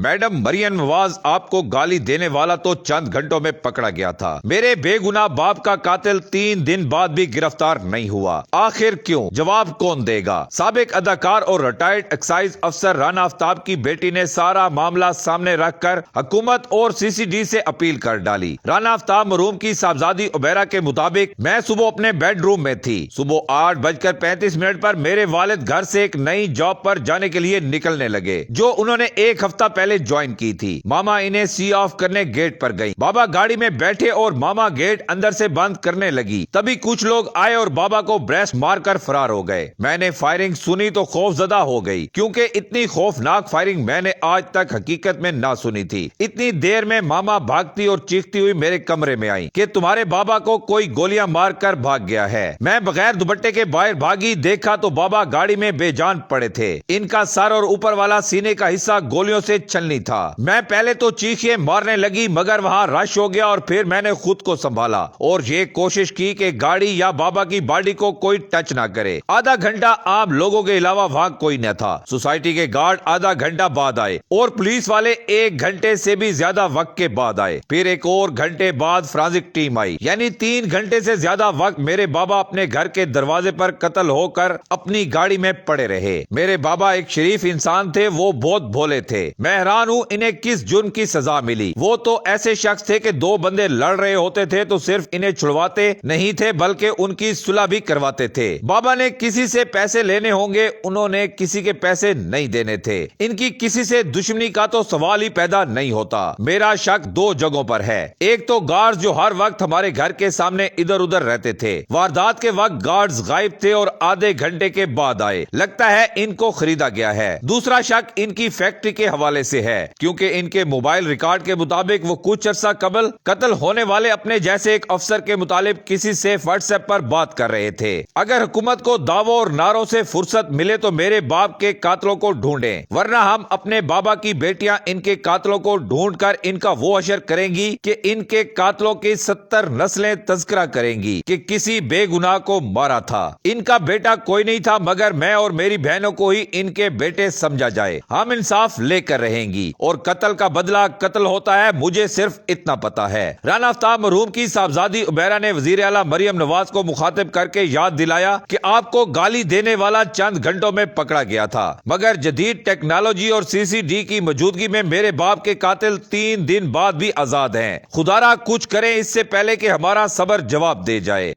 Madam Maryam Nawaz آپ کو گالی دینے والا تو چند گھنٹوں میں پکڑا گیا تھا۔ میرے بے گناہ باپ کا قاتل 3 دن بعد بھی گرفتار نہیں ہوا، آخر کیوں؟ جواب کون دے گا؟ سابق اداکار اور ریٹائرڈ ایکسائز افسر رانا آفتاب کی بیٹی نے سارا معاملہ سامنے رکھ کر حکومت اور CCD سے اپیل کر ڈالی۔ رانا آفتاب مرحوم کی صاحبزادی عبیرہ کے مطابق میں صبح اپنے بیڈ روم میں تھی۔ صبح 8:35 پر میرے والد گھر سے ایک نئی جاب پر جانے کے لیے نکلنے لگے جو انہوں نے 1 ہفتہ پہلے جوائن کی تھی۔ ماما انہیں سی آف کرنے گیٹ پر گئی۔ بابا گاڑی میں بیٹھے اور ماما گیٹ اندر سے بند کرنے لگی، تبھی کچھ لوگ آئے اور بابا کو بریسٹ مار کر فرار ہو گئے۔ میں نے فائرنگ سنی تو خوف زدہ ہو گئی، کیونکہ اتنی خوفناک فائرنگ میں نے آج تک حقیقت میں نہ سنی تھی۔ اتنی دیر میں ماما بھاگتی اور چیختی ہوئی میرے کمرے میں آئی کہ تمہارے بابا کو کوئی گولیاں مار کر بھاگ گیا ہے۔ میں بغیر دوپٹے کے باہر بھاگی، دیکھا تو بابا گاڑی میں بے جان پڑے تھے۔ ان کا سر اور اوپر والا سینے کا حصہ گولیوں سے چھلنی تھا۔ میں پہلے تو چیخیں مارنے لگی، مگر وہاں رش ہو گیا اور پھر میں نے خود کو سنبھالا اور یہ کوشش کی کہ گاڑی یا بابا کی باڈی کو کوئی ٹچ نہ کرے۔ آدھا گھنٹہ عام لوگوں کے علاوہ وہاں کوئی نہ تھا۔ سوسائٹی کے گارڈ آدھا گھنٹہ بعد آئے اور پولیس والے 1 گھنٹے سے بھی زیادہ وقت کے بعد آئے۔ پھر ایک اور گھنٹے بعد فرانزک ٹیم آئی، یعنی 3 گھنٹے سے زیادہ وقت میرے بابا اپنے گھر کے دروازے پر قتل ہو کر اپنی گاڑی میں پڑے رہے۔ میرے بابا ایک شریف انسان تھے، وہ بہت بھولے تھے۔ میں حیران ہوں انہیں کس جرم کی سزا ملی۔ وہ تو ایسے شخص تھے کہ 2 بندے لڑ رہے ہوتے تھے تو صرف انہیں چھڑواتے نہیں تھے بلکہ ان کی صلح بھی کرواتے تھے۔ بابا نے کسی سے پیسے لینے ہوں گے، انہوں نے کسی کے پیسے نہیں دینے تھے۔ ان کی کسی سے دشمنی کا تو سوال ہی پیدا نہیں ہوتا۔ میرا شک 2 جگہوں پر ہے۔ ایک تو گارڈز جو ہر وقت ہمارے گھر کے سامنے ادھر ادھر رہتے تھے، واردات کے وقت گارڈز غائب تھے اور آدھے گھنٹے کے بعد آئے، لگتا ہے ان کو خریدا گیا ہے۔ دوسرا شک ان کی فیکٹری کے حوالے سے ہے، کیونکہ ان کے موبائل ریکارڈ کے مطابق وہ کچھ عرصہ قبل قتل ہونے والے اپنے جیسے ایک افسر کے متعلق کسی سے واٹس ایپ پر بات کر رہے تھے۔ اگر حکومت کو دعووں اور نعروں سے فرصت ملے تو میرے باپ کے قاتلوں کو ڈھونڈیں، ورنہ ہم اپنے بابا کی بیٹیاں ان کے قاتلوں کو ڈھونڈ کر ان کا وہ حشر کریں گی کہ ان کے قاتلوں کی 70 نسلیں تذکرہ کریں گی کہ کسی بے گناہ کو مارا تھا۔ ان کا بیٹا کوئی نہیں تھا، مگر میں اور میری بہنوں کو ہی ان کے بیٹے سمجھا جائے۔ ہم انصاف لے کر رہیں گی، اور قتل کا بدلہ قتل ہوتا ہے، مجھے صرف اتنا پتا ہے۔ رانا آفتاب مرحوم کی صاحبزادی عبیرہ نے وزیر اعلیٰ مریم نواز کو مخاطب کر کے یاد دلایا کہ آپ کو گالی دینے والا چند گھنٹوں میں پکڑا گیا تھا، مگر جدید ٹیکنالوجی اور CCD کی موجودگی میں میرے باپ کے قاتل 3 دن بعد بھی آزاد ہیں۔ خدا را کچھ کریں اس سے پہلے کہ ہمارا صبر جواب دے جائے۔